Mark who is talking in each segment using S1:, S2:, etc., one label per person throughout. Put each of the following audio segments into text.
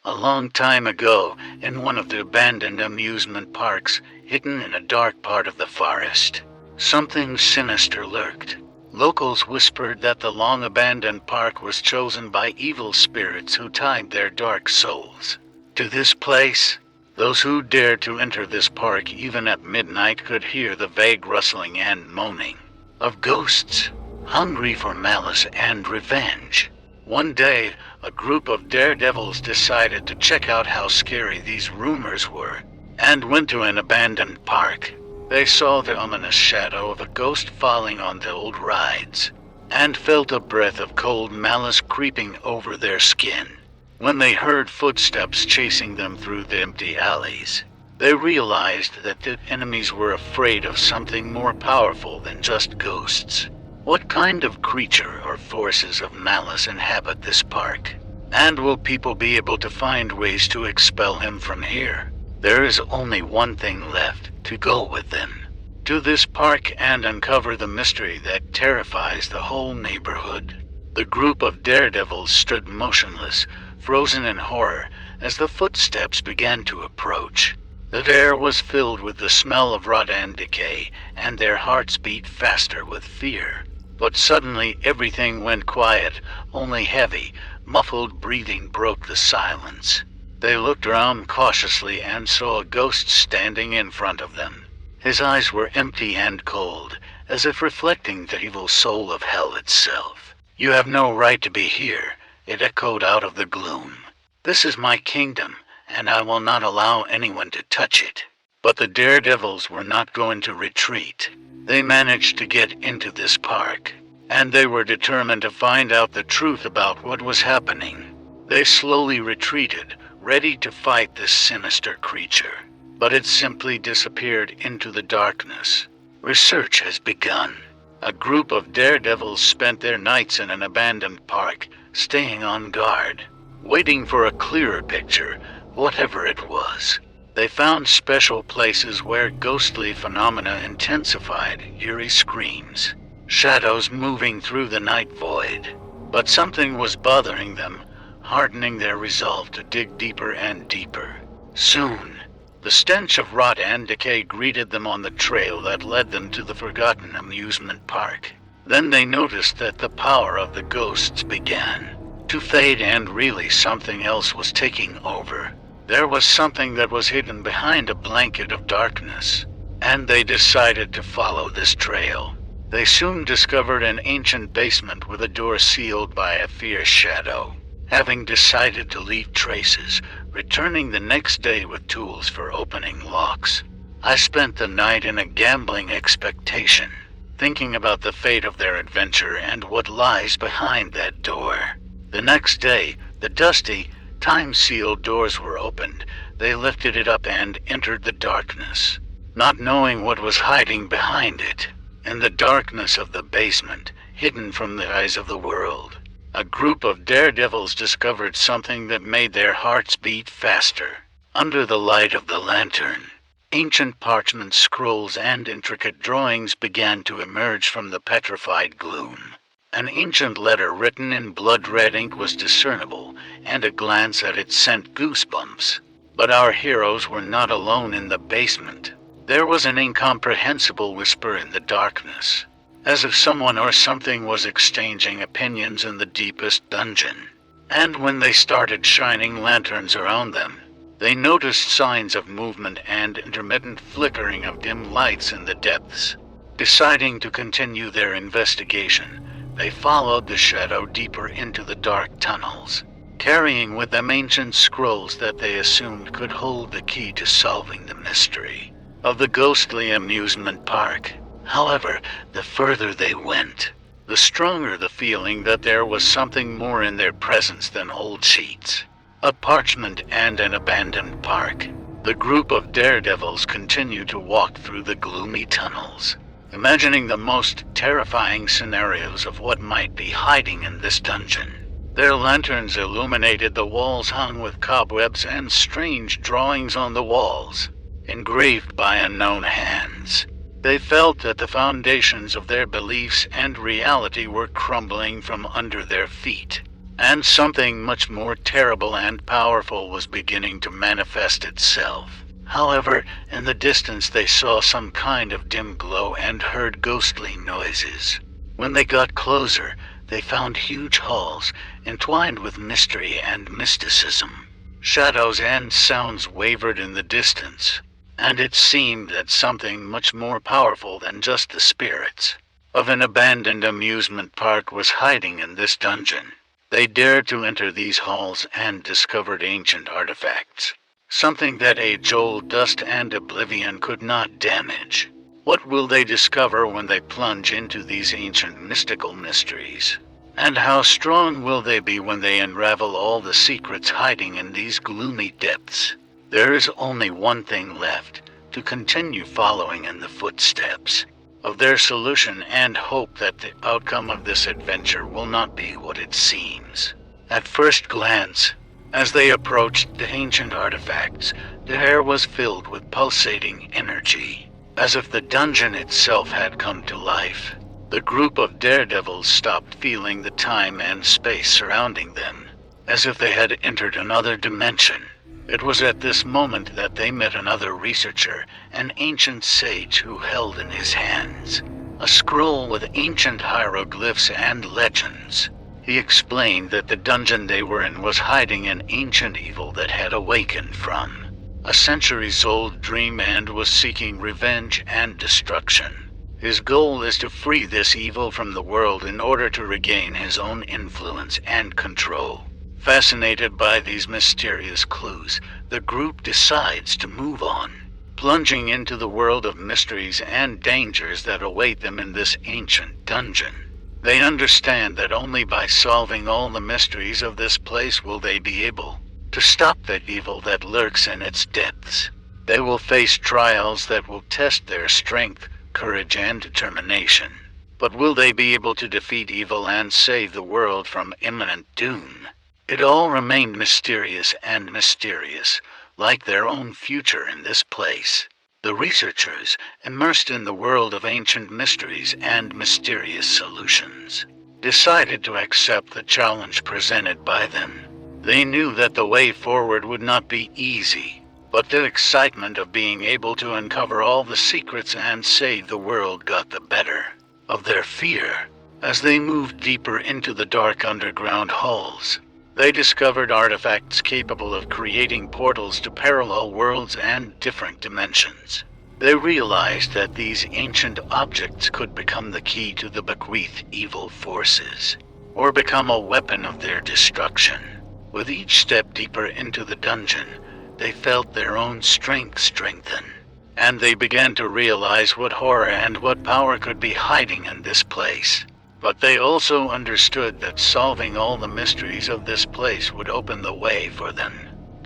S1: A long time ago, in one of the abandoned amusement parks, hidden in a dark part of the forest, something sinister lurked. Locals whispered that the long-abandoned park was chosen by evil spirits who tied their dark souls to this place. Those who dared to enter this park even at midnight could hear the vague rustling and moaning of ghosts, hungry for malice and revenge. One day, a group of daredevils decided to check out how scary these rumors were, and went to an abandoned park. They saw the ominous shadow of a ghost falling on the old rides, and felt a breath of cold malice creeping over their skin. When they heard footsteps chasing them through the empty alleys, they realized that the enemies were afraid of something more powerful than just ghosts. What kind of creature or forces of malice inhabit this park? And will people be able to find ways to expel him from here? There is only one thing left: to go with them to this park and uncover the mystery that terrifies the whole neighborhood. The group of daredevils stood motionless, frozen in horror, as the footsteps began to approach. The air was filled with the smell of rot and decay, and their hearts beat faster with fear. But suddenly everything went quiet. Only heavy, muffled breathing broke the silence. They looked around cautiously and saw a ghost standing in front of them. His eyes were empty and cold, as if reflecting the evil soul of hell itself. "You have no right to be here," it echoed out of the gloom. "This is my kingdom, and I will not allow anyone to touch it." But the daredevils were not going to retreat. They managed to get into this park, and they were determined to find out the truth about what was happening. They slowly retreated, ready to fight this sinister creature, but it simply disappeared into the darkness. Research has begun. A group of daredevils spent their nights in an abandoned park, staying on guard, waiting for a clearer picture, whatever it was. They found special places where ghostly phenomena intensified, eerie screams, shadows moving through the night void. But something was bothering them, hardening their resolve to dig deeper and deeper. Soon, the stench of rot and decay greeted them on the trail that led them to the forgotten amusement park. Then they noticed that the power of the ghosts began to fade, and really something else was taking over. There was something that was hidden behind a blanket of darkness, and they decided to follow this trail. They soon discovered an ancient basement with a door sealed by a fierce shadow. Having decided to leave traces, returning the next day with tools for opening locks, I spent the night in a gambling expectation, thinking about the fate of their adventure and what lies behind that door. The next day, the dusty, time-sealed doors were opened. They lifted it up and entered the darkness, not knowing what was hiding behind it. In the darkness of the basement, hidden from the eyes of the world, a group of daredevils discovered something that made their hearts beat faster. Under the light of the lantern, ancient parchment scrolls and intricate drawings began to emerge from the petrified gloom. An ancient letter written in blood-red ink was discernible, and a glance at it sent goosebumps. But our heroes were not alone in the basement. There was an incomprehensible whisper in the darkness, as if someone or something was exchanging opinions in the deepest dungeon. And when they started shining lanterns around them, they noticed signs of movement and intermittent flickering of dim lights in the depths. Deciding to continue their investigation, they followed the shadow deeper into the dark tunnels, carrying with them ancient scrolls that they assumed could hold the key to solving the mystery of the ghostly amusement park. However, the further they went, the stronger the feeling that there was something more in their presence than old sheets, a parchment, and an abandoned park. The group of daredevils continued to walk through the gloomy tunnels, imagining the most terrifying scenarios of what might be hiding in this dungeon. Their lanterns illuminated the walls hung with cobwebs and strange drawings on the walls, engraved by unknown hands. They felt that the foundations of their beliefs and reality were crumbling from under their feet, and something much more terrible and powerful was beginning to manifest itself. However, in the distance they saw some kind of dim glow and heard ghostly noises. When they got closer, they found huge halls entwined with mystery and mysticism. Shadows and sounds wavered in the distance, and it seemed that something much more powerful than just the spirits of an abandoned amusement park was hiding in this dungeon. They dared to enter these halls and discovered ancient artifacts, something that age-old dust and oblivion could not damage. What will they discover when they plunge into these ancient mystical mysteries? And how strong will they be when they unravel all the secrets hiding in these gloomy depths? There is only one thing left: to continue following in the footsteps of their solution and hope that the outcome of this adventure will not be what it seems. At first glance, as they approached the ancient artifacts, the air was filled with pulsating energy, as if the dungeon itself had come to life. The group of daredevils stopped, feeling the time and space surrounding them, as if they had entered another dimension. It was at this moment that they met another researcher, an ancient sage who held in his hands a scroll with ancient hieroglyphs and legends. He explained that the dungeon they were in was hiding an ancient evil that had awakened from a centuries-old dream and was seeking revenge and destruction. His goal is to free this evil from the world in order to regain his own influence and control. Fascinated by these mysterious clues, the group decides to move on, plunging into the world of mysteries and dangers that await them in this ancient dungeon. They understand that only by solving all the mysteries of this place will they be able to stop the evil that lurks in its depths. They will face trials that will test their strength, courage, and determination. But will they be able to defeat evil and save the world from imminent doom? It all remained mysterious, like their own future in this place. The researchers, immersed in the world of ancient mysteries and mysterious solutions, decided to accept the challenge presented by them. They knew that the way forward would not be easy, but the excitement of being able to uncover all the secrets and save the world got the better of their fear. As they moved deeper into the dark underground halls, they discovered artifacts capable of creating portals to parallel worlds and different dimensions. They realized that these ancient objects could become the key to the bequeathed evil forces, or become a weapon of their destruction. With each step deeper into the dungeon, they felt their own strength strengthen, and they began to realize what horror and what power could be hiding in this place. But they also understood that solving all the mysteries of this place would open the way for them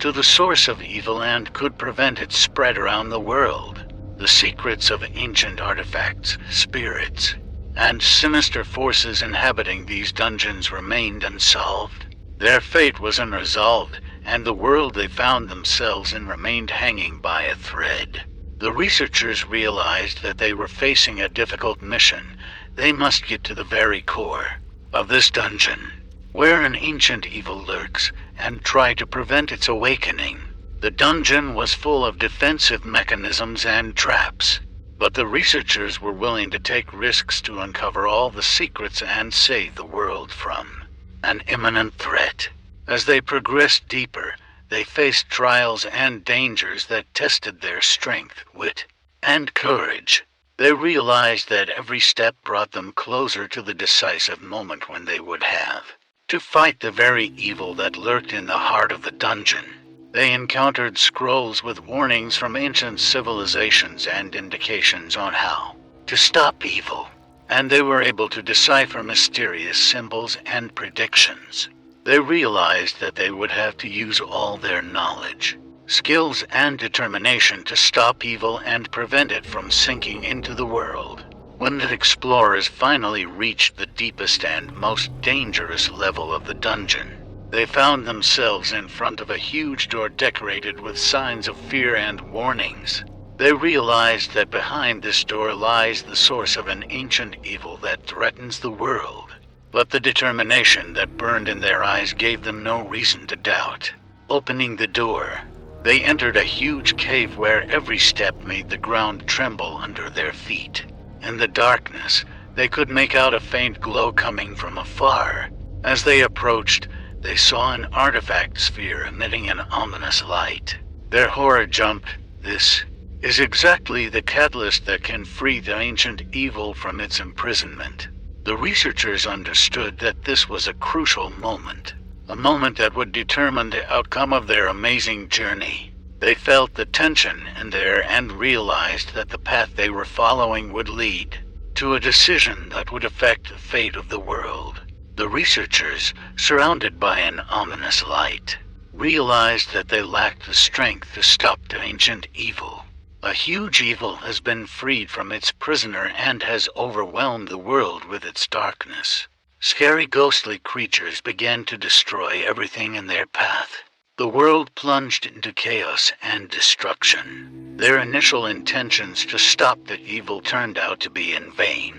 S1: to the source of evil and could prevent its spread around the world. The secrets of ancient artifacts, spirits, and sinister forces inhabiting these dungeons remained unsolved. Their fate was unresolved, and the world they found themselves in remained hanging by a thread. The researchers realized that they were facing a difficult mission. They must get to the very core of this dungeon, where an ancient evil lurks, and try to prevent its awakening. The dungeon was full of defensive mechanisms and traps, but the researchers were willing to take risks to uncover all the secrets and save the world from an imminent threat. As they progressed deeper, they faced trials and dangers that tested their strength, wit, and courage. They realized that every step brought them closer to the decisive moment when they would have to fight the very evil that lurked in the heart of the dungeon. They encountered scrolls with warnings from ancient civilizations and indications on how to stop evil, and they were able to decipher mysterious symbols and predictions. They realized that they would have to use all their knowledge, skills, and determination to stop evil and prevent it from sinking into the world. When the explorers finally reached the deepest and most dangerous level of the dungeon, they found themselves in front of a huge door decorated with signs of fear and warnings. They realized that behind this door lies the source of an ancient evil that threatens the world. But the determination that burned in their eyes gave them no reason to doubt. Opening the door, they entered a huge cave where every step made the ground tremble under their feet. In the darkness, they could make out a faint glow coming from afar. As they approached, they saw an artifact sphere emitting an ominous light. Their horror jumped. This is exactly the catalyst that can free the ancient evil from its imprisonment. The researchers understood that this was a crucial moment, a moment that would determine the outcome of their amazing journey. They felt the tension in the air and realized that the path they were following would lead to a decision that would affect the fate of the world. The researchers, surrounded by an ominous light, realized that they lacked the strength to stop the ancient evil. A huge evil has been freed from its prisoner and has overwhelmed the world with its darkness. Scary ghostly creatures began to destroy everything in their path. The world plunged into chaos and destruction. Their initial intentions to stop the evil turned out to be in vain.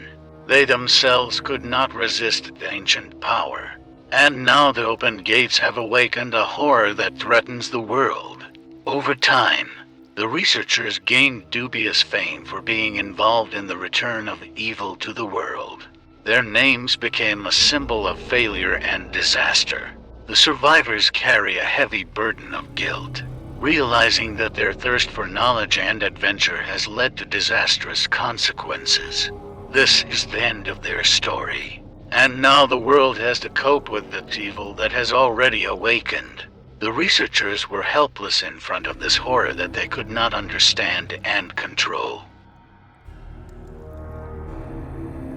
S1: They themselves could not resist the ancient power. And now the open gates have awakened a horror that threatens the world. Over time, the researchers gained dubious fame for being involved in the return of evil to the world. Their names became a symbol of failure and disaster. The survivors carry a heavy burden of guilt, realizing that their thirst for knowledge and adventure has led to disastrous consequences. This is the end of their story, and now the world has to cope with the evil that has already awakened. The researchers were helpless in front of this horror that they could not understand and control.